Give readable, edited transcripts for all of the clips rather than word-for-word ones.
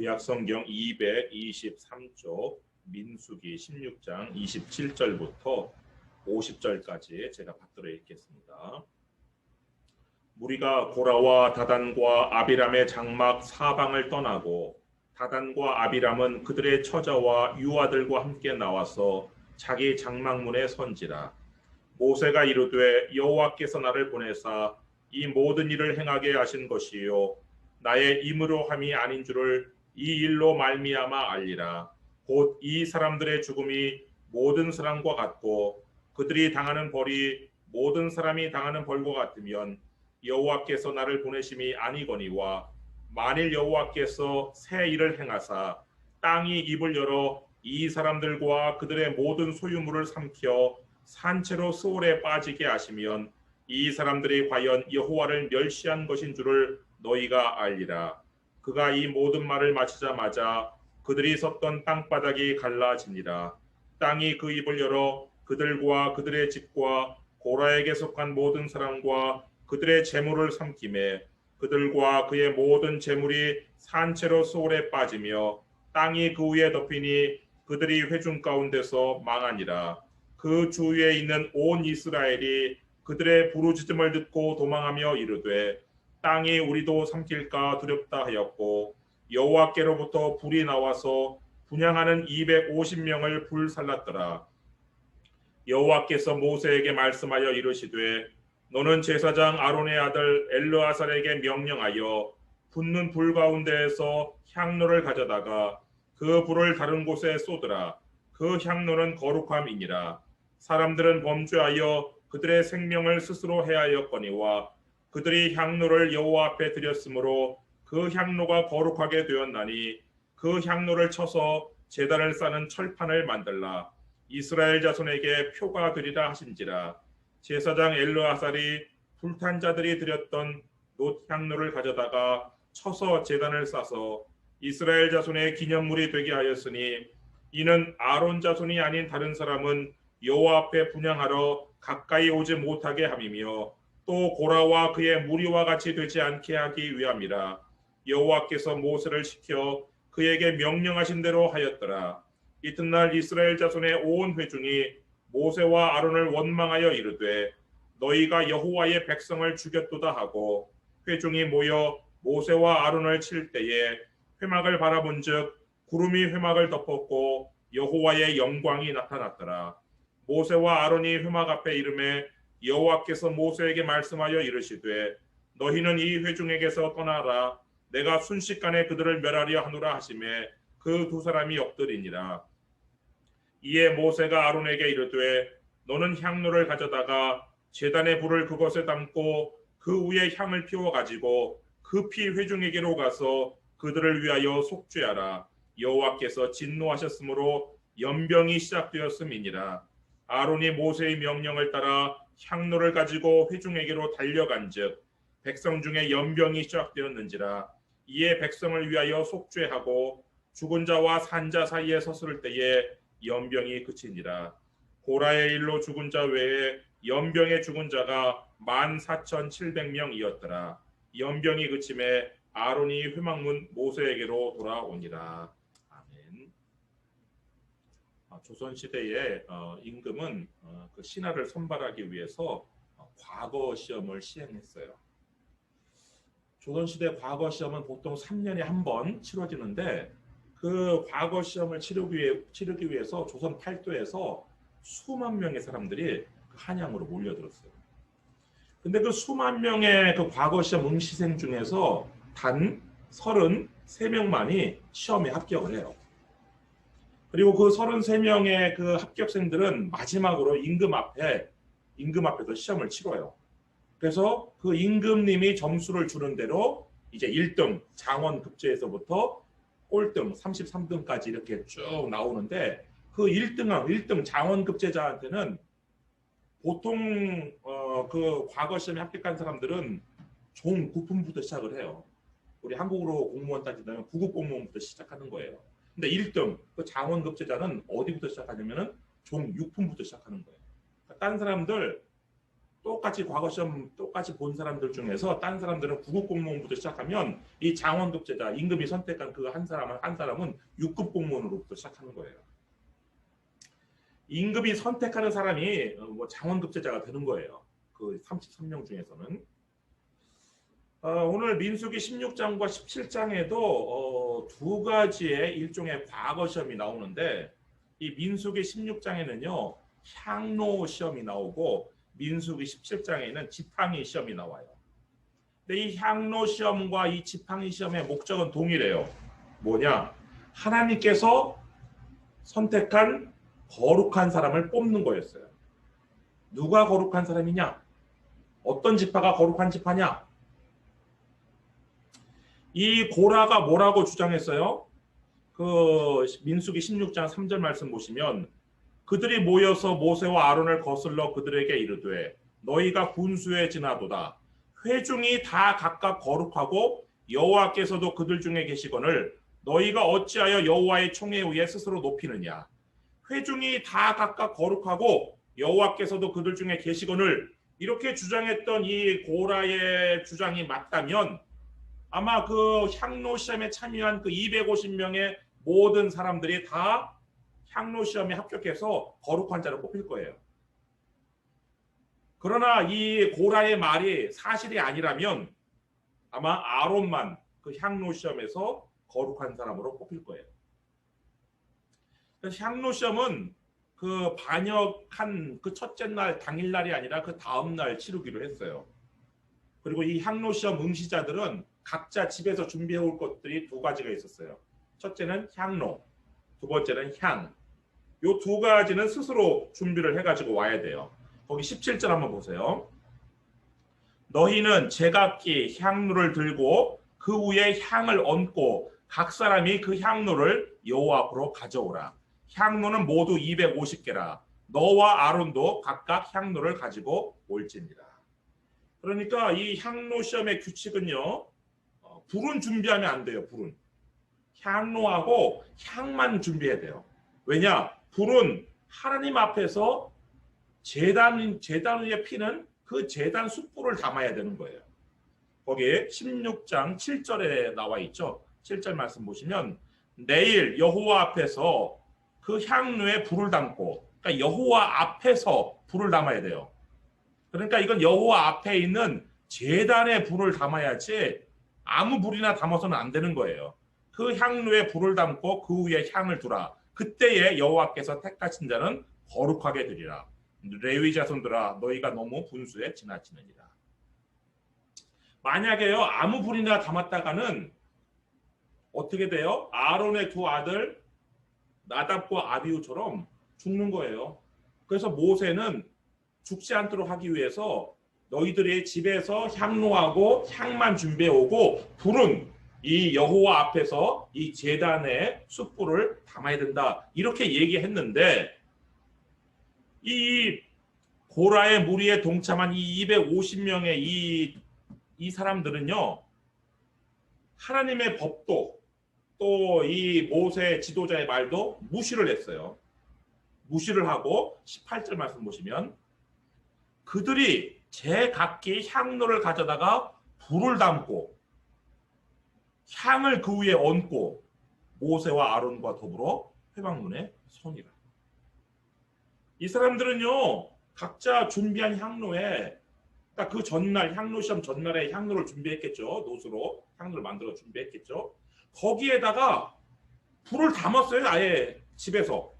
구약성경 223쪽 민수기 16장 27절부터 50절까지 제가 받들어 읽겠습니다. 무리가 고라와 다단과 아비람의 장막 사방을 떠나고 다단과 아비람은 그들의 처자와 유아들과 함께 나와서 자기 장막문에 선지라. 모세가 이르되 여호와께서 나를 보내사 이 모든 일을 행하게 하신 것이요 나의 임으로 함이 아닌 줄을 이 일로 말미암아 알리라. 곧 이 사람들의 죽음이 모든 사람과 같고 그들이 당하는 벌이 모든 사람이 당하는 벌과 같으면 여호와께서 나를 보내심이 아니거니와 만일 여호와께서 새 일을 행하사 땅이 입을 열어 이 사람들과 그들의 모든 소유물을 삼켜 산채로 수월에 빠지게 하시면 이 사람들이 과연 여호와를 멸시한 것인 줄을 너희가 알리라. 그가 이 모든 말을 마치자마자 그들이 섰던 땅바닥이 갈라지니라. 땅이 그 입을 열어 그들과 그들의 집과 고라에게 속한 모든 사람과 그들의 재물을 삼키매 그들과 그의 모든 재물이 산채로 수월에 빠지며 땅이 그 위에 덮이니 그들이 회중 가운데서 망하니라. 그 주위에 있는 온 이스라엘이 그들의 부르짖음을 듣고 도망하며 이르되 땅이 우리도 삼킬까 두렵다 하였고 여호와께로부터 불이 나와서 분향하는 250명을 불살랐더라. 여호와께서 모세에게 말씀하여 이르시되 너는 제사장 아론의 아들 엘르아살에게 명령하여 붙는 불 가운데에서 향로를 가져다가 그 불을 다른 곳에 쏟으라. 그 향로는 거룩함이니라. 사람들은 범죄하여 그들의 생명을 스스로 해하였거니와 그들이 향로를 여호와 앞에 드렸으므로 그 향로가 거룩하게 되었나니 그 향로를 쳐서 제단을 싸는 철판을 만들라. 이스라엘 자손에게 표가 되리라 하신지라. 제사장 엘르아살이 불탄 자들이 드렸던 놋 향로를 가져다가 쳐서 제단을 싸서 이스라엘 자손의 기념물이 되게 하였으니 이는 아론 자손이 아닌 다른 사람은 여호와 앞에 분향하러 가까이 오지 못하게 함이며 또 고라와 그의 무리와 같이 되지 않게 하기 위함이라. 여호와께서 모세를 시켜 그에게 명령하신 대로 하였더라. 이튿날 이스라엘 자손의 온 회중이 모세와 아론을 원망하여 이르되 너희가 여호와의 백성을 죽였도다 하고 회중이 모여 모세와 아론을 칠 때에 회막을 바라본즉 구름이 회막을 덮었고 여호와의 영광이 나타났더라. 모세와 아론이 회막 앞에 이르매 여호와께서 모세에게 말씀하여 이르시되 너희는 이 회중에게서 떠나라. 내가 순식간에 그들을 멸하려 하노라 하시매 그 두 사람이 엎드리니라. 이에 모세가 아론에게 이르되 너는 향로를 가져다가 제단의 불을 그것에 담고 그 위에 향을 피워 가지고 급히 회중에게로 가서 그들을 위하여 속죄하라. 여호와께서 진노하셨으므로 연병이 시작되었음이니라. 아론이 모세의 명령을 따라 향로를 가지고 회중에게로 달려간즉 백성 중에 연병이 시작되었는지라. 이에 백성을 위하여 속죄하고 죽은 자와 산 자 사이에 섰을 때에 연병이 그치니라. 고라의 일로 죽은 자 외에 연병에 죽은 자가 14,700명이었더라. 연병이 그침에 아론이 회막문 모세에게로 돌아오니라. 아멘. 조선시대의 임금은 그 신하를 선발하기 위해서 과거 시험을 시행했어요. 조선시대 과거 시험은 보통 3년에 한 번 치러지는데 그 과거 시험을 치르기 위해서 조선 팔도에서 수만 명의 사람들이 한양으로 몰려들었어요. 근데 그 수만 명의 그 과거 시험 응시생 중에서 단 33명만이 시험에 합격을 해요. 그리고 그 33명의 그 합격생들은 마지막으로 임금 앞에서 시험을 치러요. 그래서 그 임금님이 점수를 주는 대로 이제 1등 장원급제에서부터 꼴등 33등까지 이렇게 쭉 나오는데 그 1등 장원급제자한테는 보통 그 과거 시험에 합격한 사람들은 종 9품부터 시작을 해요. 우리 한국으로 공무원 따지면 9급 공무원부터 시작하는 거예요. 근데 1등 그 장원급제자는 어디부터 시작하냐면은 종 6품부터 시작하는 거예요. 그러니까 다른 사람들 똑같이 과거 시험 똑같이 본 사람들 중에서 딴 사람들은 9급 공무원부터 시작하면 이 장원급제자 임금이 선택한 그 한 사람은 6급 공무원으로부터 시작하는 거예요. 임금이 선택하는 사람이 뭐 장원급제자가 되는 거예요. 그 33명 중에서는. 오늘 민수기 16장과 17장에도 두 가지의 일종의 과거 시험이 나오는데 이 민수기 16장에는요 향로 시험이 나오고 민수기 17장에는 지팡이 시험이 나와요. 근데 이 향로 시험과 이 지팡이 시험의 목적은 동일해요. 뭐냐? 하나님께서 선택한 거룩한 사람을 뽑는 거였어요. 누가 거룩한 사람이냐? 어떤 지파가 거룩한 지파냐? 이 고라가 뭐라고 주장했어요? 그 민수기 16장 3절 말씀 보시면 그들이 모여서 모세와 아론을 거슬러 그들에게 이르되 너희가 군수에 지나도다. 회중이 다 각각 거룩하고 여호와께서도 그들 중에 계시거늘 너희가 어찌하여 여호와의 총에 의해 스스로 높이느냐. 회중이 다 각각 거룩하고 여호와께서도 그들 중에 계시거늘 이렇게 주장했던 이 고라의 주장이 맞다면 아마 그 향로 시험에 참여한 그 250명의 모든 사람들이 다 향로 시험에 합격해서 거룩한 자를 뽑힐 거예요. 그러나 이 고라의 말이 사실이 아니라면 아마 아론만 그 향로 시험에서 거룩한 사람으로 뽑힐 거예요. 향로 시험은 그 반역한 그 첫째 날 당일날이 아니라 그 다음 날 치르기로 했어요. 그리고 이 향로 시험 응시자들은 각자 집에서 준비해 올 것들이 두 가지가 있었어요. 첫째는 향로, 두 번째는 향. 요 두 가지는 스스로 준비를 해가지고 와야 돼요. 거기 17절 한번 보세요. 너희는 제각기 향로를 들고 그 위에 향을 얹고 각 사람이 그 향로를 여호와 앞으로 가져오라. 향로는 모두 250개라. 너와 아론도 각각 향로를 가지고 올지니라. 그러니까 이 향로 시험의 규칙은요. 불은 준비하면 안 돼요. 불은. 향로하고 향만 준비해야 돼요. 왜냐? 불은 하나님 앞에서 제단 위에 피는 그 제단 숯불을 담아야 되는 거예요. 거기에 16장 7절에 나와 있죠. 7절 말씀 보시면 내일 여호와 앞에서 그 향로에 불을 담고 그러니까 여호와 앞에서 불을 담아야 돼요. 그러니까 이건 여호와 앞에 있는 제단에 불을 담아야지 아무 불이나 담아서는 안 되는 거예요. 그 향로에 불을 담고 그 위에 향을 두라. 그때에 여호와께서 택하신 자는 거룩하게 되리라. 레위 자손들아 너희가 너무 분수에 지나치느니라. 만약에요 아무 불이나 담았다가는 어떻게 돼요? 아론의 두 아들 나답과 아비후처럼 죽는 거예요. 그래서 모세는 죽지 않도록 하기 위해서 너희들의 집에서 향로하고 향만 준비해 오고 불은 이 여호와 앞에서 이 제단에 숯불을 담아야 된다. 이렇게 얘기했는데 이 고라의 무리에 동참한 이 250명의 이 사람들은요. 하나님의 법도 또 이 모세 지도자의 말도 무시를 했어요. 무시를 하고 18절 말씀 보시면 그들이 제각기 향로를 가져다가 불을 담고 향을 그 위에 얹고 모세와 아론과 더불어 회막문에 서니라. 이 사람들은요 각자 준비한 향로에 그러니까 그 전날 향로 시험 전날에 향로를 준비했겠죠. 노수로 향로를 만들어 준비했겠죠. 거기에다가 불을 담았어요. 아예 집에서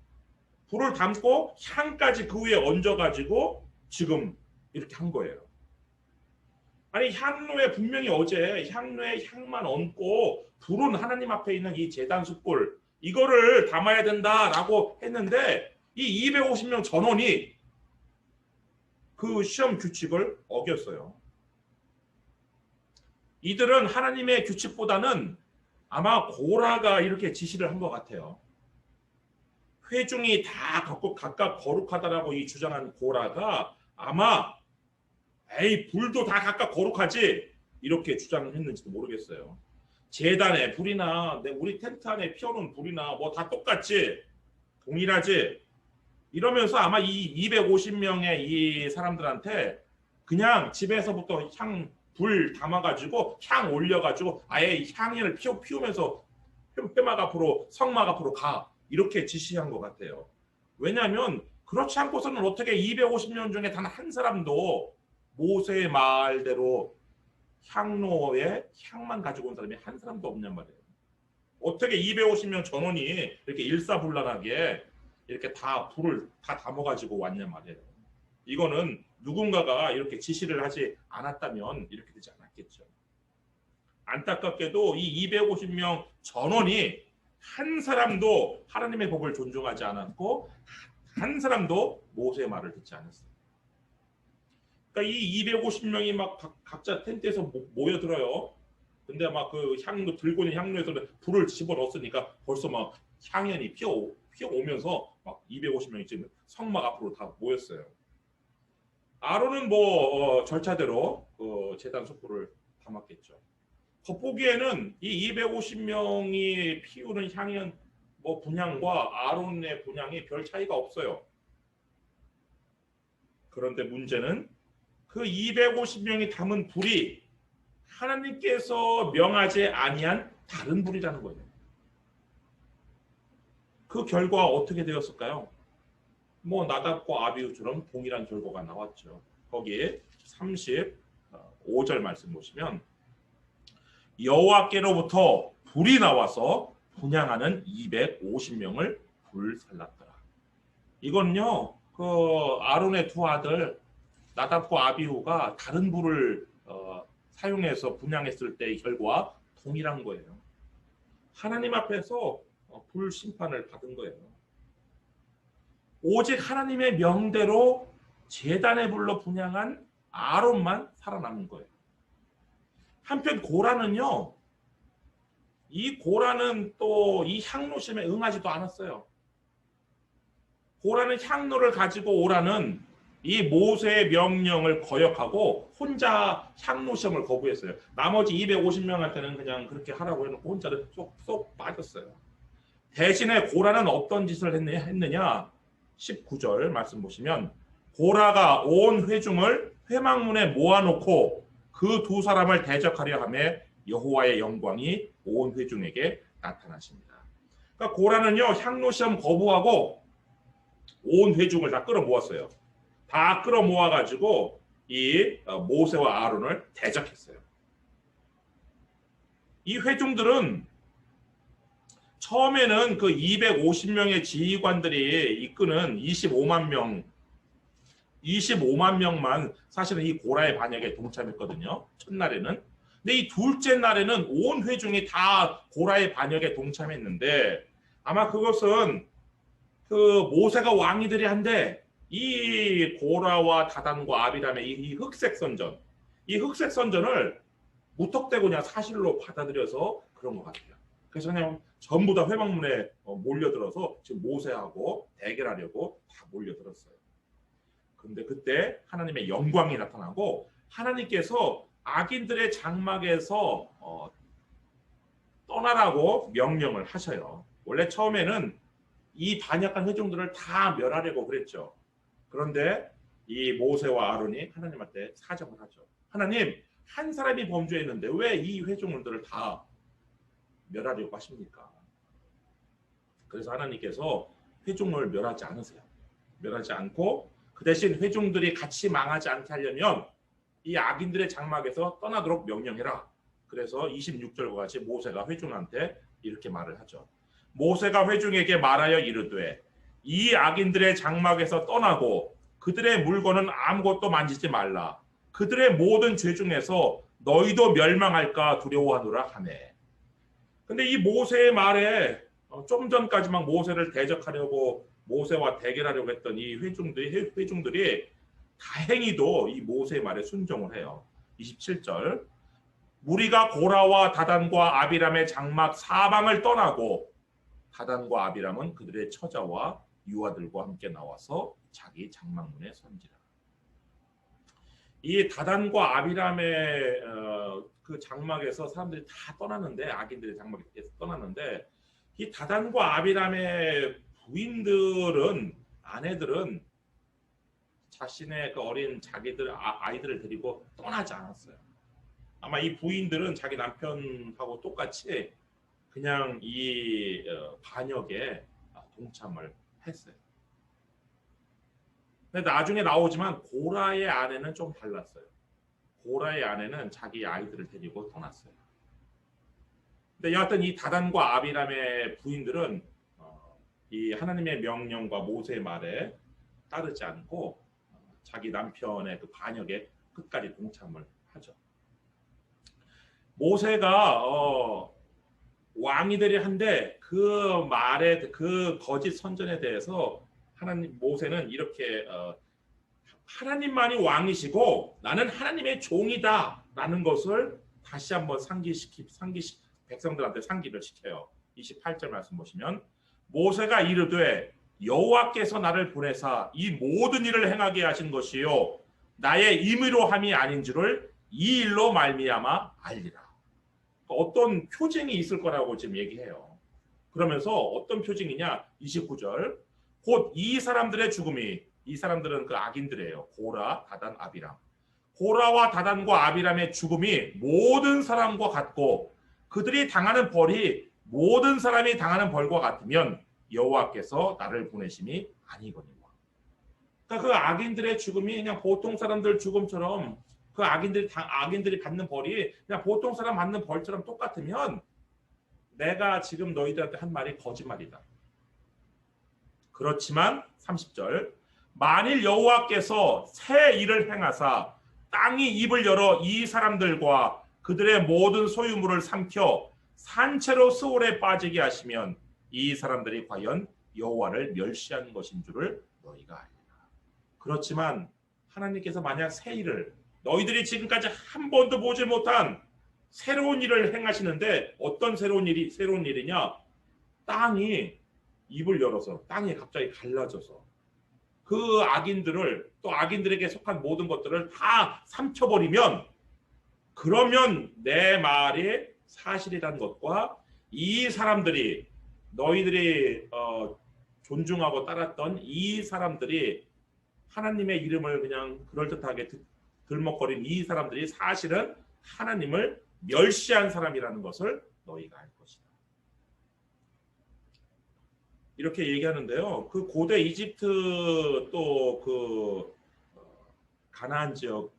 불을 담고 향까지 그 위에 얹어가지고 지금 이렇게 한 거예요. 아니 향로에 분명히 어제 향로에 향만 얹고 불은 하나님 앞에 있는 이 제단 숯불 이거를 담아야 된다라고 했는데 이 250명 전원이 그 시험 규칙을 어겼어요. 이들은 하나님의 규칙보다는 아마 고라가 이렇게 지시를 한 것 같아요. 회중이 다 각각 거룩하다라고 이 주장한 고라가 아마 에이 불도 다 각각 거룩하지 이렇게 주장을 했는지도 모르겠어요. 제단에 불이나 우리 텐트 안에 피워놓은 불이나 뭐 다 똑같지 동일하지 이러면서 아마 이 250명의 이 사람들한테 그냥 집에서부터 불 담아가지고 향 올려가지고 아예 향을 피우면서 회막 앞으로 성막 앞으로 가 이렇게 지시한 것 같아요. 왜냐하면 그렇지 않고서는 어떻게 250명 중에 단 한 사람도 모세의 말대로 향로에 향만 가지고 온 사람이 한 사람도 없냔 말이에요. 어떻게 250명 전원이 이렇게 일사불란하게 이렇게 다 불을 다 담아가지고 왔냔 말이에요. 이거는 누군가가 이렇게 지시를 하지 않았다면 이렇게 되지 않았겠죠. 안타깝게도 이 250명 전원이 한 사람도 하나님의 법을 존중하지 않았고 한 사람도 모세의 말을 듣지 않았어요. 그러니까 이 250명이 막 각자 텐트에서 모여들어요. 근데 막 그 향로 들고 있는 향로에서 불을 집어넣었으니까 벌써 막 향연이 피어오면서 막 250명이 지금 성막 앞으로 다 모였어요. 아론은 뭐 절차대로 제단 촛불을 담았겠죠. 겉보기에는 이 250명이 피우는 향연 뭐 분향과 아론의 분향이 별 차이가 없어요. 그런데 문제는 그 250명이 담은 불이 하나님께서 명하지 아니한 다른 불이라는 거예요. 그 결과 어떻게 되었을까요? 뭐 나답과 아비후처럼 동일한 결과가 나왔죠. 거기에 35절 말씀 보시면 여호와께로부터 불이 나와서 분향하는 250명을 불살랐더라. 이건요, 그 아론의 두 아들 나답과 아비후가 다른 불을 사용해서 분향했을 때의 결과 동일한 거예요. 하나님 앞에서 불 심판을 받은 거예요. 오직 하나님의 명대로 제단의 불로 분향한 아론만 살아남은 거예요. 한편 고라는요, 이 고라는 또 이 향로심에 응하지도 않았어요. 고라는 향로를 가지고 오라는 이 모세의 명령을 거역하고 혼자 향로시험을 거부했어요. 나머지 250명한테는 그냥 그렇게 하라고 해놓고 혼자는 쏙 빠졌어요. 대신에 고라는 어떤 짓을 했느냐? 19절 말씀 보시면 고라가 온 회중을 회막문에 모아놓고 그 두 사람을 대적하려 하며 여호와의 영광이 온 회중에게 나타나십니다. 그러니까 고라는요, 향로시험 거부하고 온 회중을 다 끌어모았어요. 다 끌어모아가지고 이 모세와 아론을 대적했어요. 이 회중들은 처음에는 그 250명의 지휘관들이 이끄는 25만 명만 사실은 이 고라의 반역에 동참했거든요. 첫날에는. 근데 이 둘째 날에는 온 회중이 다 고라의 반역에 동참했는데 아마 그것은 그 모세가 왕이들이 한데 이 고라와 다단과 아비람의 이 흑색 선전을 무턱대고 그냥 사실로 받아들여서 그런 것 같아요. 그래서 그냥 전부 다 회막문에 몰려들어서 지금 모세하고 대결하려고 다 몰려들었어요. 그런데 그때 하나님의 영광이 나타나고 하나님께서 악인들의 장막에서 떠나라고 명령을 하셔요. 원래 처음에는 이 반역한 회중들을 다 멸하려고 그랬죠. 그런데 이 모세와 아론이 하나님한테 사정을 하죠. 하나님, 한 사람이 범죄했는데 왜 이 회중들을 다 멸하려고 하십니까? 그래서 하나님께서 회중을 멸하지 않으세요. 멸하지 않고 그 대신 회중들이 같이 망하지 않게 하려면 이 악인들의 장막에서 떠나도록 명령해라. 그래서 26절과 같이 모세가 회중한테 이렇게 말을 하죠. 모세가 회중에게 말하여 이르되 이 악인들의 장막에서 떠나고 그들의 물건은 아무것도 만지지 말라. 그들의 모든 죄 중에서 너희도 멸망할까 두려워하노라 하네. 근데 이 모세의 말에 좀 전까지만 모세를 대적하려고 모세와 대결하려고 했던 이 회중들이 다행히도 이 모세의 말에 순종을 해요. 27절 무리가 고라와 다단과 아비람의 장막 사방을 떠나고 다단과 아비람은 그들의 처자와 유아들과 함께 나와서 자기 장막문에 선지라. 이 다단과 아비람의 그 장막에서 사람들이 다 떠났는데 악인들의 장막에서 떠났는데 이 다단과 아비람의 부인들은 아내들은 자신의 그 어린 아이들을 데리고 떠나지 않았어요. 아마 이 부인들은 자기 남편하고 똑같이 그냥 이 반역에 동참을 했어요. 근데 나중에 나오지만 고라의 아내는 좀 달랐어요. 고라의 아내는 자기 아이들을 데리고 떠났어요. 근데 여하튼 이 다단과 아비람의 부인들은 이 하나님의 명령과 모세의 말에 따르지 않고 자기 남편의 그 반역에 끝까지 동참을 하죠. 모세가 왕이 되려 한데 그 말에 그 거짓 선전에 대해서 모세는 이렇게 하나님만이 왕이시고 나는 하나님의 종이다라는 것을 다시 한번 백성들한테 상기를 시켜요. 28절 말씀 보시면 모세가 이르되 여호와께서 나를 보내사 이 모든 일을 행하게 하신 것이요 나의 임의로 함이 아닌 줄을 이 일로 말미암아 알리라. 어떤 표징이 있을 거라고 지금 얘기해요. 그러면서 어떤 표징이냐? 29절 곧 이 사람들의 죽음이, 이 사람들은 그 악인들이에요. 고라, 다단, 아비람. 고라와 다단과 아비람의 죽음이 모든 사람과 같고 그들이 당하는 벌이 모든 사람이 당하는 벌과 같으면 여호와께서 나를 보내심이 아니거니와. 그러니까 그 악인들의 죽음이 그냥 보통 사람들 죽음처럼 그 악인들이 받는 벌이 그냥 보통 사람 받는 벌처럼 똑같으면 내가 지금 너희들한테 한 말이 거짓말이다. 그렇지만 30절 만일 여호와께서 새 일을 행하사 땅이 입을 열어 이 사람들과 그들의 모든 소유물을 삼켜 산채로 스올에 빠지게 하시면 이 사람들이 과연 여호와를 멸시한 것인 줄을 너희가 알리라. 그렇지만 하나님께서 만약 새 일을 너희들이 지금까지 한 번도 보지 못한 새로운 일을 행하시는데 어떤 새로운 일이냐? 땅이 입을 열어서 땅이 갑자기 갈라져서 그 악인들을 또 악인들에게 속한 모든 것들을 다 삼켜버리면 그러면 내 말이 사실이라는 것과 이 사람들이 너희들이 존중하고 따랐던 이 사람들이 하나님의 이름을 그냥 그럴듯하게 들먹거린 이 사람들이 사실은 하나님을 멸시한 사람이라는 것을 너희가 알 것이다. 이렇게 얘기하는데요. 그 고대 이집트 또 그 가나안 지역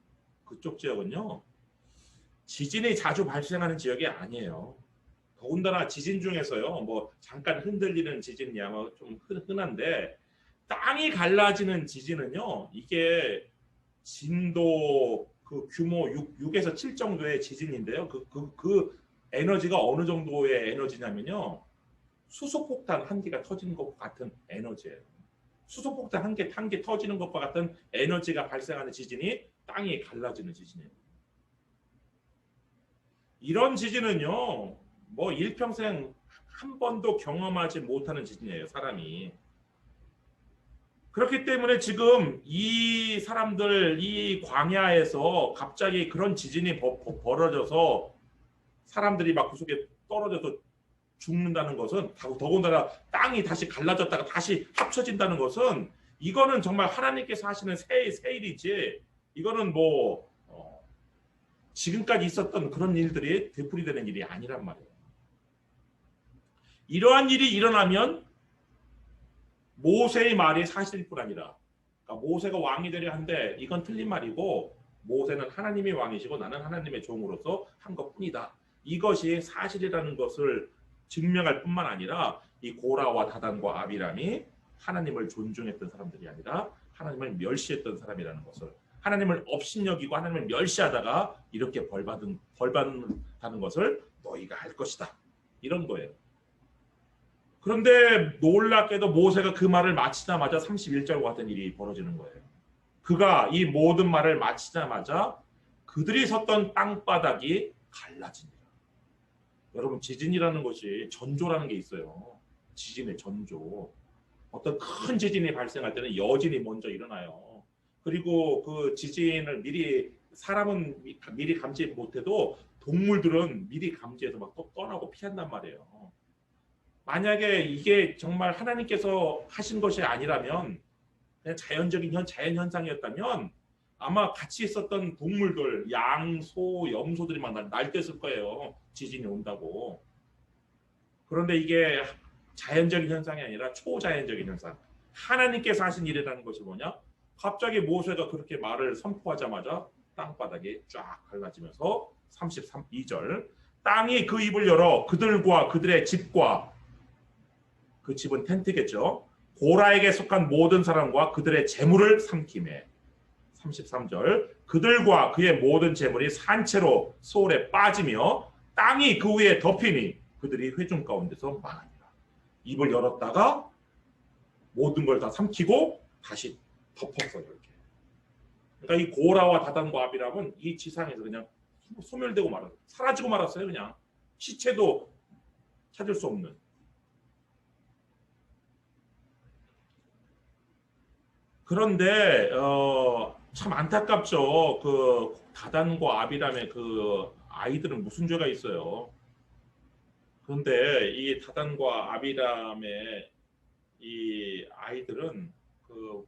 그쪽 지역은요. 지진이 자주 발생하는 지역이 아니에요. 더군다나 지진 중에서요. 뭐 잠깐 흔들리는 지진이야 뭐 좀 흔한데 땅이 갈라지는 지진은요. 이게 진도 그 규모 6에서 7 정도의 지진인데요. 그 에너지가 어느 정도의 에너지냐면요. 수소폭탄 한 개가 터지는 것과 같은 에너지예요. 수소폭탄 한 개 터지는 것과 같은 에너지가 발생하는 지진이 땅이 갈라지는 지진이에요. 이런 지진은요. 뭐 일평생 한 번도 경험하지 못하는 지진이에요. 사람이. 그렇기 때문에 지금 이 사람들 이 광야에서 갑자기 그런 지진이 벌어져서 사람들이 막 그 속에 떨어져서 죽는다는 것은 더군다나 땅이 다시 갈라졌다가 다시 합쳐진다는 것은 이거는 정말 하나님께서 하시는 새 일이지 이거는 뭐 지금까지 있었던 그런 일들이 되풀이되는 일이 아니란 말이에요. 이러한 일이 일어나면 모세의 말이 사실일 뿐 아니라 그러니까 모세가 왕이 되려 한데 이건 틀린 말이고 모세는 하나님의 왕이시고 나는 하나님의 종으로서 한 것뿐이다. 이것이 사실이라는 것을 증명할 뿐만 아니라 이 고라와 다단과 아비람이 하나님을 존중했던 사람들이 아니라 하나님을 멸시했던 사람이라는 것을 하나님을 업신여기고 하나님을 멸시하다가 이렇게 벌받는다는 것을 너희가 알 것이다. 이런 거예요. 그런데 놀랍게도 모세가 그 말을 마치자마자 31절과 같은 일이 벌어지는 거예요. 그가 이 모든 말을 마치자마자 그들이 섰던 땅바닥이 갈라집니다. 여러분 지진이라는 것이 전조라는 게 있어요. 지진의 전조. 어떤 큰 지진이 발생할 때는 여진이 먼저 일어나요. 그리고 그 지진을 사람은 미리 감지 못해도 동물들은 미리 감지해서 막 떠나고 피한단 말이에요. 만약에 이게 정말 하나님께서 하신 것이 아니라면 그냥 자연 현상이었다면 아마 같이 있었던 동물들, 양, 소, 염소들이 막 날뛰었을 거예요. 지진이 온다고. 그런데 이게 자연적인 현상이 아니라 초자연적인 현상. 하나님께서 하신 일이라는 것이 뭐냐? 갑자기 모세가 그렇게 말을 선포하자마자 땅바닥이 쫙 갈라지면서 32절 땅이 그 입을 열어 그들과 그들의 집과 그 집은 텐트겠죠. 고라에게 속한 모든 사람과 그들의 재물을 삼키매. 33절 그들과 그의 모든 재물이 산채로 소울에 빠지며 땅이 그 위에 덮이니 그들이 회중 가운데서 망하니라. 입을 열었다가 모든 걸 다 삼키고 다시 덮었어요. 이렇게. 그러니까 이 고라와 다단과 아비람은 이 지상에서 그냥 소멸되고 말았어요. 사라지고 말았어요. 그냥 시체도 찾을 수 없는. 그런데 참 안타깝죠. 그 다단과 아비람의 그 아이들은 무슨 죄가 있어요. 그런데 이 다단과 아비람의 이 아이들은 그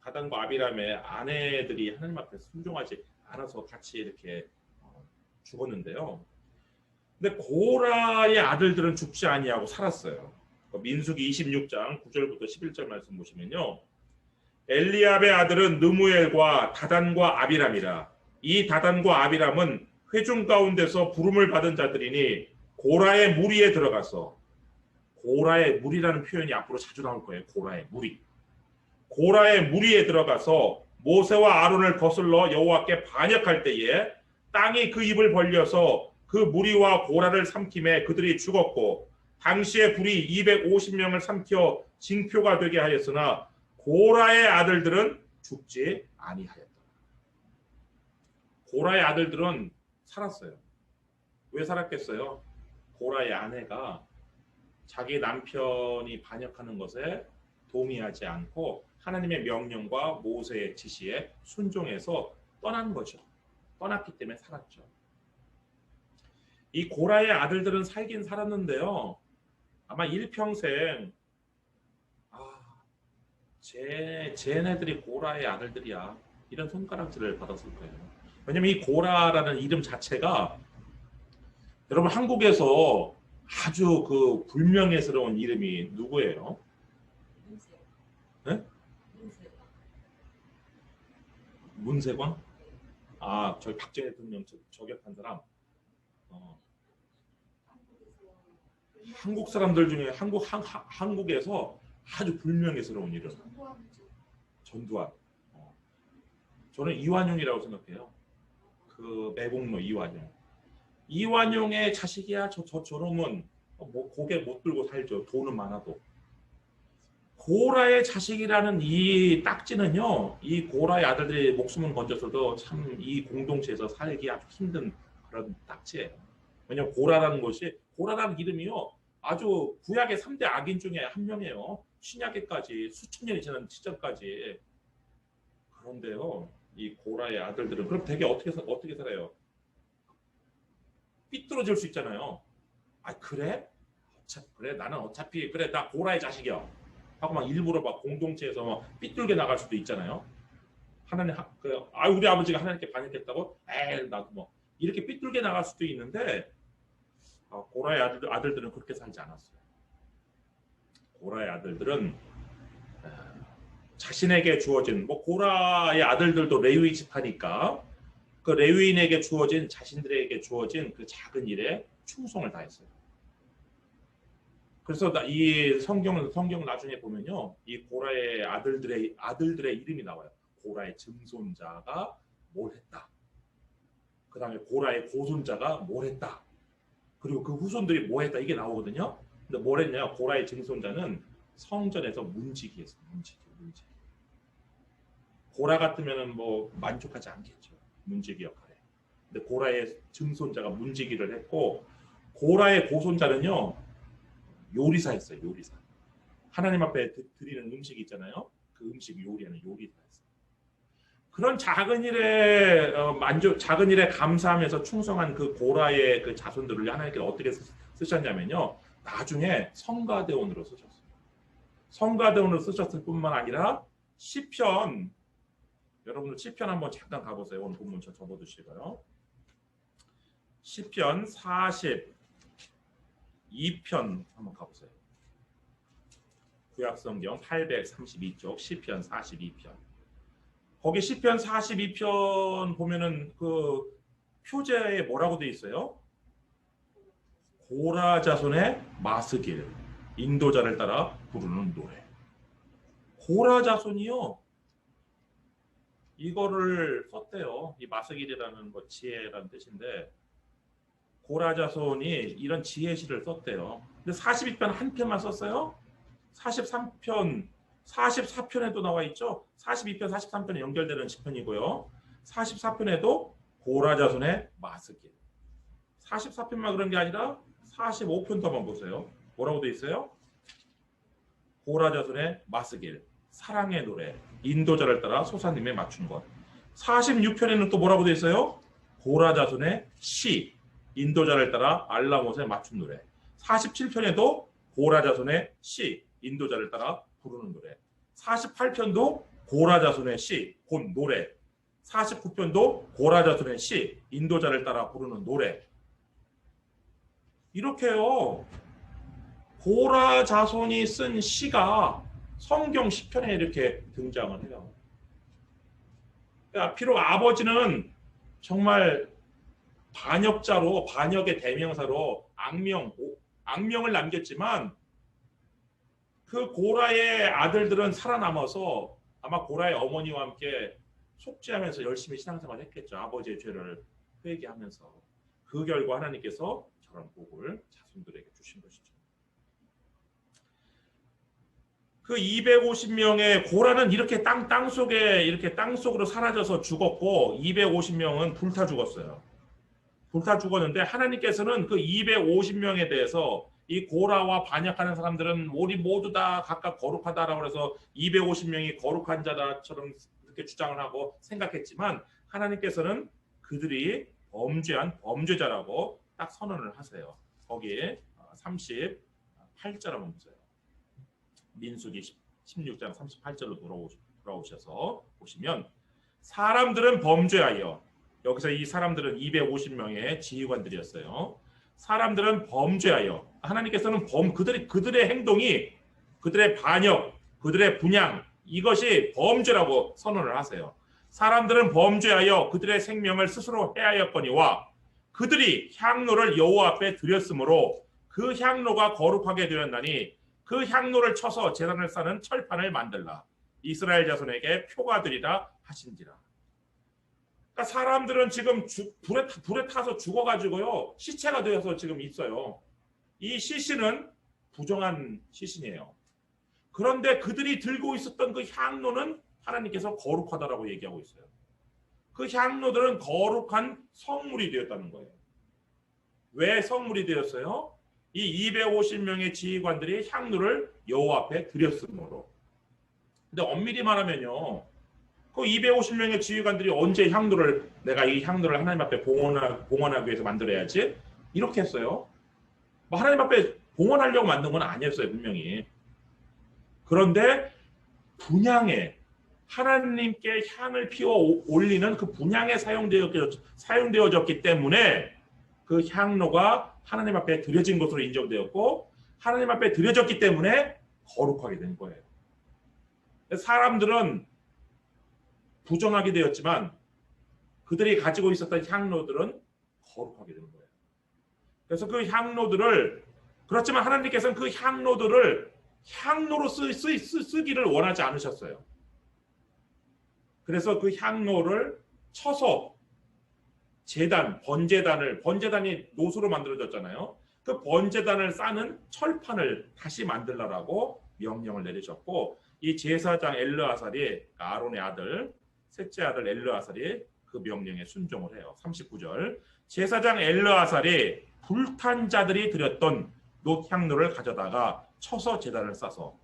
다단과 아비람의 아내들이 하나님 앞에 순종하지 않아서 같이 이렇게 죽었는데요. 근데 고라의 아들들은 죽지 아니하고 살았어요. 민수기 26장 9절부터 11절 말씀 보시면요. 엘리압의 아들은 느무엘과 다단과 아비람이라. 이 다단과 아비람은 회중 가운데서 부름을 받은 자들이니 고라의 무리에 들어가서, 고라의 무리라는 표현이 앞으로 자주 나올 거예요. 고라의 무리. 고라의 무리에 들어가서 모세와 아론을 거슬러 여호와께 반역할 때에 땅이 그 입을 벌려서 그 무리와 고라를 삼킴에 그들이 죽었고 당시의 불이 250명을 삼켜 징표가 되게 하였으나 고라의 아들들은 죽지 아니하였다. 고라의 아들들은 살았어요. 왜 살았겠어요? 고라의 아내가 자기 남편이 반역하는 것에 동의하지 않고 하나님의 명령과 모세의 지시에 순종해서 떠난 거죠. 떠났기 때문에 살았죠. 이 고라의 아들들은 살긴 살았는데요. 아마 일평생 쟤네들이 고라의 아들들이야. 이런 손가락질을 받았을 거예요. 왜냐면 이 고라라는 이름 자체가 여러분 한국에서 아주 그 불명예스러운 이름이 누구예요? 네? 문세광? 아, 저희 박정희 대통령 저격한 사람. 한국 사람들 중에 한국에서 아주 불명예스러운 이름. 전두환. 저는 이완용이라고 생각해요. 그 매국노 이완용. 이완용의 자식이야. 저놈은 뭐 고개 못 들고 살죠. 돈은 많아도. 고라의 자식이라는 이 딱지는요. 이 고라의 아들들이 목숨을 건졌어도 참 이 공동체에서 살기 아주 힘든 그런 딱지예요. 왜냐하면 고라라는 이름이요. 아주 구약의 3대 악인 중에 한 명이에요. 신약에까지 수천 년이 지난 시절까지. 그런데요. 이 고라의 아들들은 그럼 되게 어떻게 살아요? 삐뚤어질 수 있잖아요. 아 그래? 그래 나는 어차피 그래 나 고라의 자식이야. 하고 막 일부러 막 공동체에서 막 삐뚤게 나갈 수도 있잖아요. 하나님 우리 아버지가 하나님께 반역했다고? 에이 나도 뭐 이렇게 삐뚤게 나갈 수도 있는데 고라의 아들들은 그렇게 살지 않았어요. 고라의 아들들은 자신에게 주어진 고라의 아들들도 레위 지파니까 그 레위인에게 주어진 자신들에게 주어진 그 작은 일에 충성을 다했어요. 그래서 이 성경 나중에 보면요, 이 고라의 아들들의 이름이 나와요. 고라의 증손자가 뭘 했다. 그 다음에 고라의 고손자가 뭘 했다. 그리고 그 후손들이 뭐 했다 이게 나오거든요. 근데 뭘 했냐? 고라의 증손자는 성전에서 문지기 했어요. 문지기. 고라 같으면은 뭐 만족하지 않겠죠. 문지기 역할에. 근데 고라의 증손자가 문지기를 했고 고라의 고손자는요 요리사였어요. 요리사. 하나님 앞에 드리는 음식이 있잖아요. 그 음식 요리하는 요리사였어요. 그런 작은 일에 작은 일에 감사하면서 충성한 그 고라의 그 자손들을 하나님께 어떻게 쓰셨냐면요. 나중에 성가대원으로 쓰셨어요. 성가대원으로 쓰셨을 뿐만 아니라 시편, 여러분들 시편 한번 잠깐 가보세요. 오늘 본문 접어두시고요. 시편 42편 한번 가보세요. 구약성경 832쪽 시편 42편. 거기 시편 42편 보면은 그 표제에 뭐라고 돼 있어요? 고라 자손의 마스길, 인도자를 따라 부르는 노래. 고라 자손이요. 이거를 썼대요. 이 마스길이라는 거 지혜라는 뜻인데 고라 자손이 이런 지혜시를 썼대요. 근데 42편 한 편만 썼어요. 43편, 44편에도 나와 있죠. 42편, 43편에 연결되는 시편이고요. 44편에도 고라 자손의 마스길. 44편만 그런 게 아니라 45편 더만 보세요. 뭐라고 돼 있어요? 고라 자손의 마스길, 사랑의 노래, 인도자를 따라 소사님에 맞춘 것. 46편에는 또 뭐라고 돼 있어요? 고라 자손의 시, 인도자를 따라 알라못에 맞춘 노래. 47편에도 고라 자손의 시, 인도자를 따라 부르는 노래. 48편도 고라 자손의 시, 곧 노래. 49편도 고라 자손의 시, 인도자를 따라 부르는 노래. 이렇게요. 고라 자손이 쓴 시가 성경 시편에 이렇게 등장을 해요. 그러니까 비록 아버지는 정말 반역자로, 반역의 대명사로 악명을 남겼지만 그 고라의 아들들은 살아남아서 아마 고라의 어머니와 함께 속죄하면서 열심히 신앙생활을 했겠죠. 아버지의 죄를 회개하면서. 그 결과 하나님께서 저런 복을 자손들에게 주신 것이죠. 그 250명의 고라는 이렇게 땅 속에 이렇게 땅 속으로 사라져서 죽었고 250명은 불타 죽었어요. 불타 죽었는데 하나님께서는 그 250명에 대해서 이 고라와 반역하는 사람들은 우리 모두 다 각각 거룩하다라고 해서 250명이 거룩한 자다처럼 이렇게 주장을 하고 생각했지만 하나님께서는 그들이 범죄한 범죄자라고 딱 선언을 하세요. 거기에 38절 한번 보세요. 민수기 16장 38절로 돌아오셔서 보시면 사람들은 범죄하여, 여기서 이 사람들은 250명의 지휘관들이었어요. 사람들은 범죄하여, 하나님께서는 그들의 행동이, 그들의 반역, 그들의 분향, 이것이 범죄라고 선언을 하세요. 사람들은 범죄하여 그들의 생명을 스스로 해하였거니와 그들이 향로를 여호와 앞에 드렸으므로 그 향로가 거룩하게 되었나니 그 향로를 쳐서 제단을 쌓는 철판을 만들라. 이스라엘 자손에게 표가 되리라 하신지라. 그러니까 사람들은 지금 불에 타서 죽어가지고요. 시체가 되어서 지금 있어요. 이 시신은 부정한 시신이에요. 그런데 그들이 들고 있었던 그 향로는 하나님께서 거룩하다라고 얘기하고 있어요. 그 향로들은 거룩한 성물이 되었다는 거예요. 왜 성물이 되었어요? 이 250명의 지휘관들이 향로를 여호와 앞에 드렸으므로. 근데 엄밀히 말하면요, 그 250명의 지휘관들이 언제 내가 이 향로를 하나님 앞에 봉헌하기 위해서 만들어야지 이렇게 했어요. 뭐 하나님 앞에 봉헌하려고 만든 건 아니었어요, 분명히. 그런데 분향에 하나님께 향을 피워 올리는 그 분향에 사용되어졌기 때문에 그 향로가 하나님 앞에 드려진 것으로 인정되었고 하나님 앞에 드려졌기 때문에 거룩하게 된 거예요. 사람들은 부정하게 되었지만 그들이 가지고 있었던 향로들은 거룩하게 된 거예요. 그래서 그 향로들을, 그렇지만 하나님께서는 그 향로들을 향로로 쓰기를 원하지 않으셨어요. 그래서 그 향로를 쳐서 번제단이 노수로 만들어졌잖아요. 그 번제단을 쌓는 철판을 다시 만들라라고 명령을 내리셨고, 이 제사장 엘르아살이, 아론의 아들, 셋째 아들 엘르아살이 그 명령에 순종을 해요. 39절. 제사장 엘르아살이 불탄 자들이 드렸던 녹향로를 가져다가 쳐서 제단을 싸서,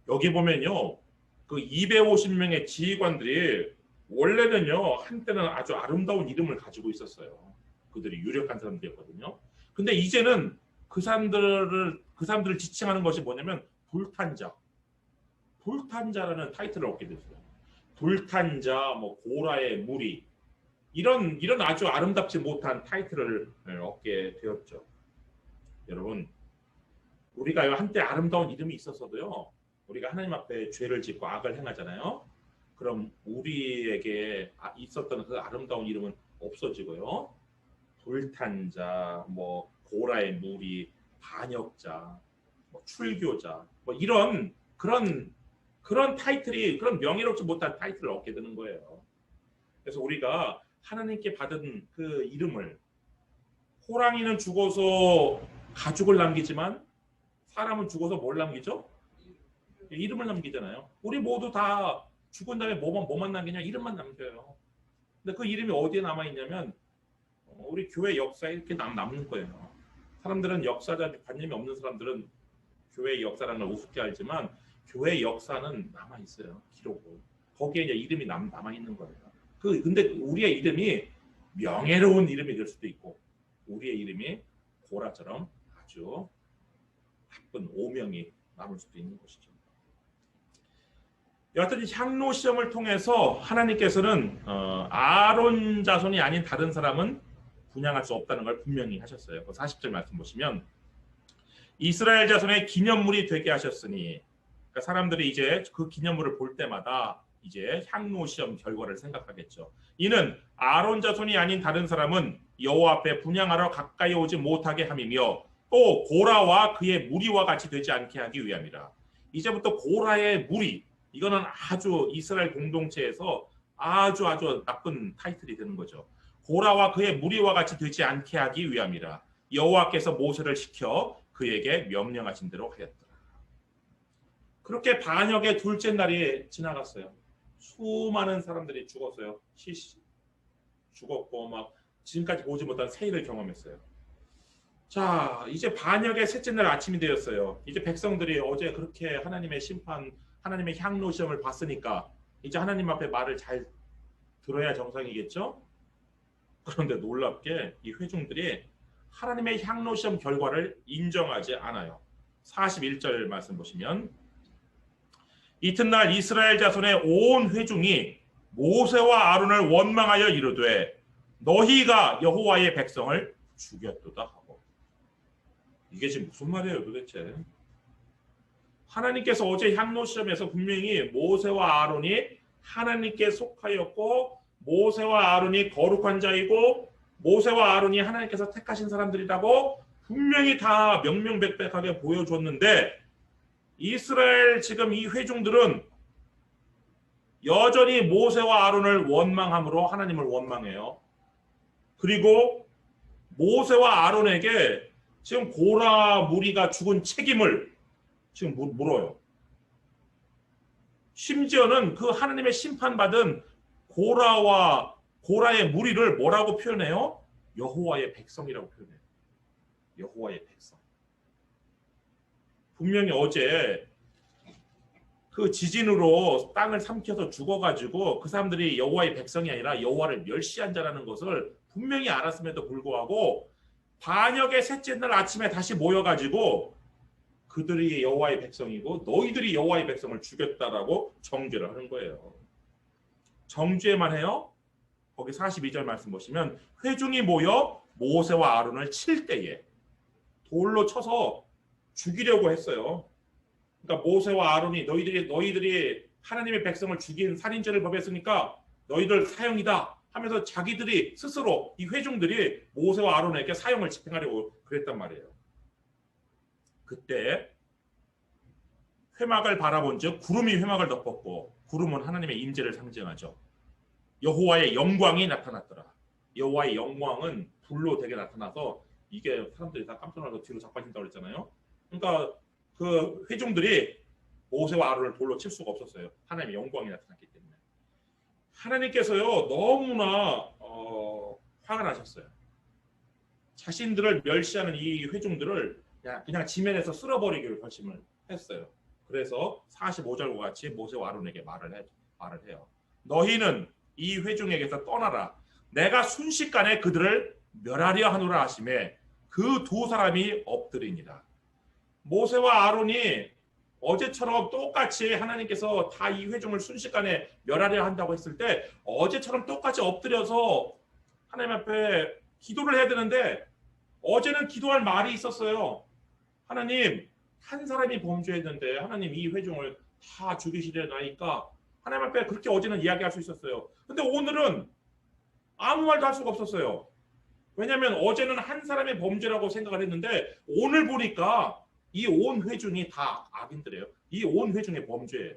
여기 보면요, 그 250명의 지휘관들이 원래는요, 한때는 아주 아름다운 이름을 가지고 있었어요. 그들이 유력한 사람들이었거든요. 근데 이제는 그 사람들을 지칭하는 것이 뭐냐면 불탄 자, 불탄자라는 타이틀을 얻게 됐어요. 불탄자, 뭐 고라의 무리, 이런 아주 아름답지 못한 타이틀을 얻게 되었죠. 여러분, 우리가 한때 아름다운 이름이 있었어도요, 우리가 하나님 앞에 죄를 짓고 악을 행하잖아요. 그럼 우리에게 있었던 그 아름다운 이름은 없어지고요. 불탄자, 뭐 고라의 무리, 반역자, 뭐 출교자, 뭐 이런 그런 타이틀이, 그런 명예롭지 못한 타이틀을 얻게 되는 거예요. 그래서 우리가 하나님께 받은 그 이름을, 호랑이는 죽어서 가죽을 남기지만 사람은 죽어서 뭘 남기죠? 이름을 남기잖아요. 우리 모두 다 죽은 다음에 뭐만 남기냐? 이름만 남겨요. 근데 그 이름이 어디에 남아 있냐면 우리 교회 역사에 이렇게 남는 거예요. 사람들은 역사자 관념이 없는 사람들은 교회 역사라는 걸 우습게 알지만 교회 역사는 남아 있어요. 기록으로. 거기에 이제 이름이 남아 있는 거예요. 근데 우리의 이름이 명예로운 이름이 될 수도 있고, 우리의 이름이 고라처럼 아주 나쁜 오명이 남을 수도 있는 것이죠. 여하튼 향로 시험을 통해서 하나님께서는 아론 자손이 아닌 다른 사람은 분양할 수 없다는 걸 분명히 하셨어요. 40절 말씀 보시면, 이스라엘 자손의 기념물이 되게 하셨으니, 그러니까 사람들이 이제 그 기념물을 볼 때마다 이제 향로 시험 결과를 생각하겠죠. 이는 아론 자손이 아닌 다른 사람은 여호와 앞에 분향하러 가까이 오지 못하게 함이며, 또 고라와 그의 무리와 같이 되지 않게 하기 위함이라. 이제부터 고라의 무리, 이거는 아주 이스라엘 공동체에서 아주 나쁜 타이틀이 되는 거죠. 고라와 그의 무리와 같이 되지 않게 하기 위함이라. 여호와께서 모세를 시켜 그에게 명령하신 대로 하였더라. 그렇게 반역의 둘째 날이 지나갔어요. 수많은 사람들이 죽었어요. 죽었고 막 지금까지 보지 못한 세일을 경험했어요. 자, 이제 반역의 셋째 날 아침이 되었어요. 이제 백성들이 어제 그렇게 하나님의 심판, 하나님의 향로 시험을 봤으니까 이제 하나님 앞에 말을 잘 들어야 정상이겠죠? 그런데 놀랍게 이 회중들이 하나님의 향로 시험 결과를 인정하지 않아요. 41절 말씀 보시면, 이튿날 이스라엘 자손의 온 회중이 모세와 아론을 원망하여 이르되 너희가 여호와의 백성을 죽였도다 하고. 이게 지금 무슨 말이에요 도대체? 하나님께서 어제 향로 시험에서 분명히 모세와 아론이 하나님께 속하였고, 모세와 아론이 거룩한 자이고, 모세와 아론이 하나님께서 택하신 사람들이라고 분명히 다 명명백백하게 보여줬는데, 이스라엘 지금 이 회중들은 여전히 모세와 아론을 원망함으로 하나님을 원망해요. 그리고 모세와 아론에게 지금 고라 무리가 죽은 책임을 지금 물어요. 심지어는 그 하나님의 심판받은 고라의 무리를 뭐라고 표현해요? 여호와의 백성이라고 표현해요. 여호와의 백성. 분명히 어제 그 지진으로 땅을 삼켜서 죽어가지고 그 사람들이 여호와의 백성이 아니라 여호와를 멸시한 자라는 것을 분명히 알았음에도 불구하고 반역의 셋째 날 아침에 다시 모여가지고 그들이 여호와의 백성이고 너희들이 여호와의 백성을 죽였다라고 정죄를 하는 거예요. 정죄만 해요? 거기 42절 말씀 보시면, 회중이 모여 모세와 아론을 칠 때에 돌로 쳐서 죽이려고 했어요. 그러니까 모세와 아론이 너희들이 하나님의 백성을 죽인 살인죄를 범했으니까 너희들 사형이다 하면서 자기들이 스스로, 이 회중들이 모세와 아론에게 사형을 집행하려고 그랬단 말이에요. 그때 회막을 바라본즉 구름이 회막을 덮었고, 구름은 하나님의 임재를 상징하죠. 여호와의 영광이 나타났더라. 여호와의 영광은 불로 되게 나타나서 이게 사람들이 다 깜짝 놀라서 뒤로 자빠진다고 그랬잖아요. 그러니까 그 회중들이 모세와 아론을 돌로 칠 수가 없었어요. 하나님의 영광이 나타났기 때문에. 하나님께서요 너무나 화가 나셨어요. 자신들을 멸시하는 이 회중들을 그냥 지면에서 쓸어버리기를 결심을 했어요. 그래서 45절과 같이 모세와 아론에게 말을 해요. 너희는 이 회중에게서 떠나라. 내가 순식간에 그들을 멸하려 하노라 하시매 그 두 사람이 엎드리니라. 모세와 아론이 어제처럼 똑같이 하나님께서 다 이 회중을 순식간에 멸하려 한다고 했을 때 어제처럼 똑같이 엎드려서 하나님 앞에 기도를 해야 되는데 어제는 기도할 말이 있었어요. 하나님, 한 사람이 범죄했는데 하나님 이 회중을 다 죽이시려나니까 하나님 앞에 그렇게 어제는 이야기할 수 있었어요. 근데 오늘은 아무 말도 할 수가 없었어요. 왜냐하면 어제는 한 사람의 범죄라고 생각을 했는데 오늘 보니까 이 온 회중이 다 악인들이에요. 이 온 회중의 범죄예요.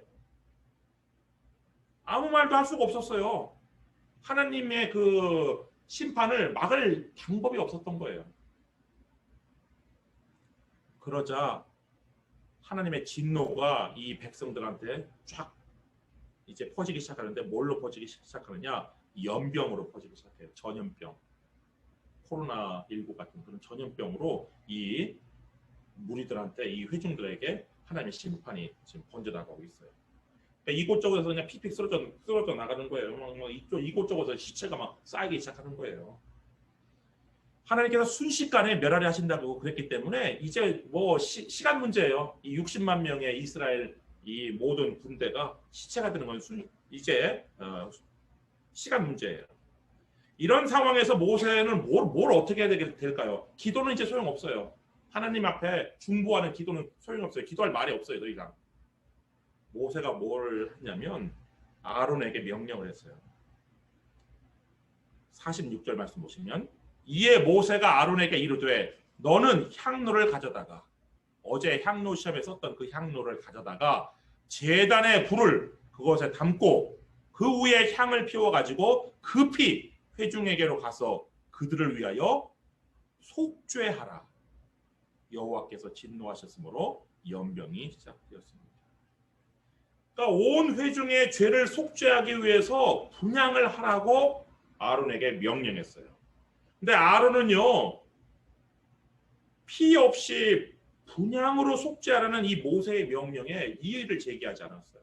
아무 말도 할 수가 없었어요. 하나님의 그 심판을 막을 방법이 없었던 거예요. 그러자 하나님의 진노가 이 백성들한테 쫙 이제 퍼지기 시작하는데 뭘로 퍼지기 시작하느냐? 연병으로 퍼지기 시작해요. 전염병. 코로나19 같은 그런 전염병으로 이 무리들한테 이 회중들에게 하나님의 심판이 지금 번져나가고 있어요. 그러니까 이곳저곳에서 그냥 픽픽 쓰러져 나가는 거예요. 이곳저곳에서 시체가 막 쌓이기 시작하는 거예요. 하나님께서 순식간에 멸하려 하신다고 그랬기 때문에 이제 뭐 시간 문제예요. 이 60만 명의 이스라엘 이 모든 군대가 시체가 되는 건 이제 시간 문제예요. 이런 상황에서 모세는 뭘 어떻게 해야 될까요? 기도는 이제 소용없어요. 하나님 앞에 중보하는 기도는 소용없어요. 기도할 말이 없어요. 더 이상. 모세가 뭘 했냐면 아론에게 명령을 했어요. 46절 말씀 보시면 이에 모세가 아론에게 이르되 너는 향로를 가져다가 어제 향로 시험에 썼던 그 향로를 가져다가 제단의 불을 그것에 담고 그 위에 향을 피워가지고 급히 회중에게로 가서 그들을 위하여 속죄하라. 여호와께서 진노하셨으므로 연병이 시작되었습니다. 그러니까 온 회중의 죄를 속죄하기 위해서 분향을 하라고 아론에게 명령했어요. 근데 아론은요 피 없이 분향으로 속죄하라는 이 모세의 명령에 이의를 제기하지 않았어요.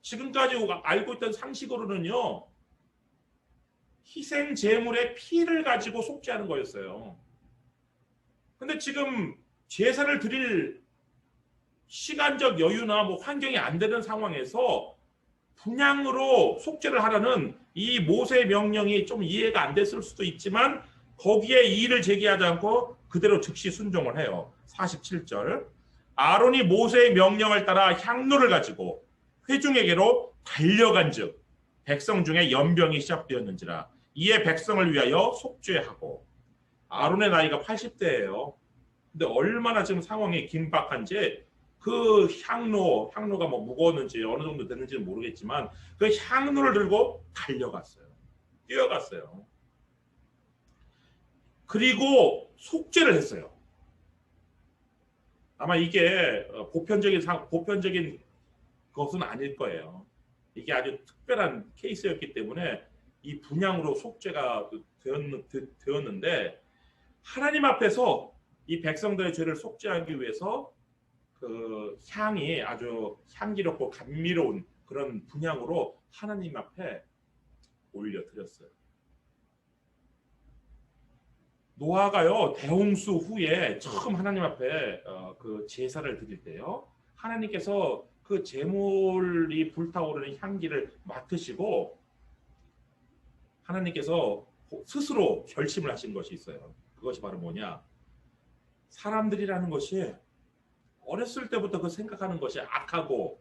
지금까지 알고 있던 상식으로는요 희생 제물의 피를 가지고 속죄하는 거였어요. 근데 지금 제사를 드릴 시간적 여유나 뭐 환경이 안 되는 상황에서 분향으로 속죄를 하라는 이 모세의 명령이 좀 이해가 안 됐을 수도 있지만 거기에 이의를 제기하지 않고 그대로 즉시 순종을 해요. 47절 아론이 모세의 명령을 따라 향로를 가지고 회중에게로 달려간즉 백성 중에 연병이 시작되었는지라 이에 백성을 위하여 속죄하고 아론의 나이가 80대예요. 근데 얼마나 지금 상황이 긴박한지 그 향로가 뭐 무거웠는지 어느 정도 됐는지는 모르겠지만 그 향로를 들고 달려갔어요. 뛰어갔어요. 그리고 속죄를 했어요. 아마 이게 보편적인 것은 아닐 거예요. 이게 아주 특별한 케이스였기 때문에 이 분향으로 속죄가 되었는데 하나님 앞에서 이 백성들의 죄를 속죄하기 위해서 그 향이 아주 향기롭고 감미로운 그런 분향으로 하나님 앞에 올려드렸어요. 노아가요 대홍수 후에 처음 하나님 앞에 그 제사를 드릴 때요 하나님께서 그 제물이 불타오르는 향기를 맡으시고 하나님께서 스스로 결심을 하신 것이 있어요. 그것이 바로 뭐냐? 사람들이라는 것이 어렸을 때부터 그 생각하는 것이 악하고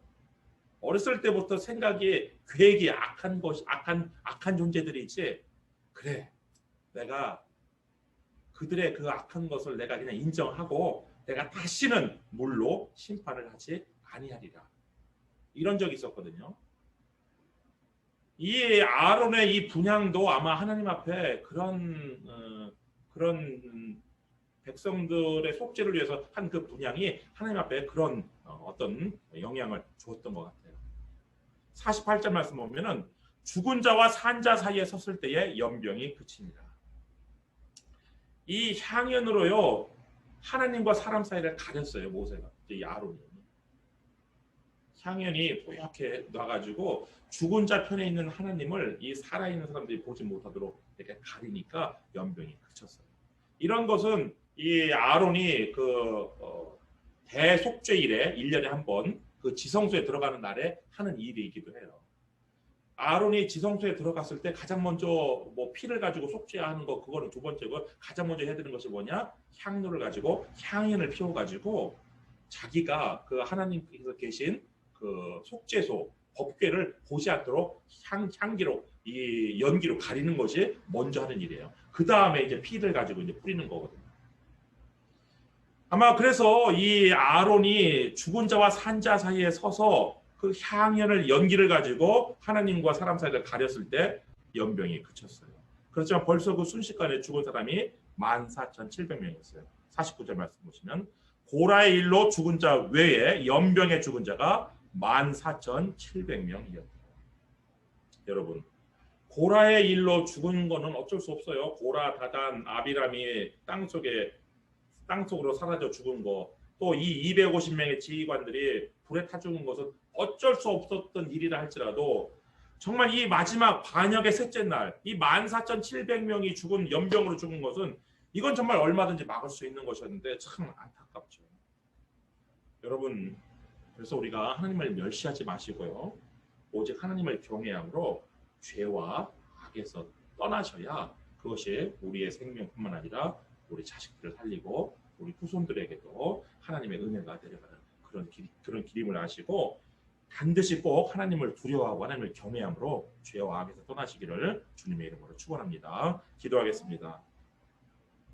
어렸을 때부터 계획이 악한 존재들이지. 그래, 내가 그들의 그 악한 것을 내가 그냥 인정하고 내가 다시는 물로 심판을 하지 아니하리라. 이런 적이 있었거든요. 이 아론의 이 분향도 아마 하나님 앞에 그런 백성들의 속죄를 위해서 한 그 분향이 하나님 앞에 그런 어떤 영향을 주었던 것 같아요. 48절 말씀 보면은 죽은 자와 산 자 사이에 섰을 때에 연병이 그칩니다. 이 향연으로요 하나님과 사람 사이를 가렸어요. 모세가 이 아론이 향연이 뽀얗게 놔가지고 죽은 자 편에 있는 하나님을 이 살아있는 사람들이 보지 못하도록 이렇게 가리니까 연병이 그쳤어요. 이런 것은 이 아론이 대속죄일에 1년에 한 번 그 지성소에 들어가는 날에 하는 일이기도 해요. 아론이 지성소에 들어갔을 때 가장 먼저 뭐 피를 가지고 속죄하는 거 그거는 두 번째고, 가장 먼저 해야 되는 것이 뭐냐? 향료를 가지고 향연을 피워 가지고 자기가 그 하나님께서 계신 그 속죄소 법궤를 보지 않도록 향기로 이 연기로 가리는 것이 먼저 하는 일이에요. 그 다음에 이제 피를 가지고 이제 뿌리는 거거든요. 아마 그래서 이 아론이 죽은 자와 산 자 사이에 서서 그 향연을 연기를 가지고 하나님과 사람 사이를 가렸을 때 연병이 그쳤어요. 그렇지만 벌써 그 순식간에 죽은 사람이 14,700명이었어요. 49절 말씀 보시면 고라의 일로 죽은 자 외에 연병에 죽은 자가 14,700명이었다. 여러분, 고라의 일로 죽은 거는 어쩔 수 없어요. 고라, 다단, 아비람이 땅속으로 사라져 죽은 거, 또 이 250명의 지휘관들이 불에 타 죽은 것은 어쩔 수 없었던 일이라 할지라도 정말 이 마지막 반역의 셋째 날, 이 14,700명이 죽은 연병으로 죽은 것은 이건 정말 얼마든지 막을 수 있는 것이었는데 참 안타깝죠. 여러분, 그래서 우리가 하나님을 멸시하지 마시고요. 오직 하나님을 경외함으로 죄와 악에서 떠나셔야 그것이 우리의 생명뿐만 아니라 우리 자식들을 살리고 우리 후손들에게도 하나님의 은혜가 내려가는 그런 길임을 아시고 반드시 꼭 하나님을 두려워하고 하나님을 경외함으로 죄와 악에서 떠나시기를 주님의 이름으로 축원합니다. 기도하겠습니다.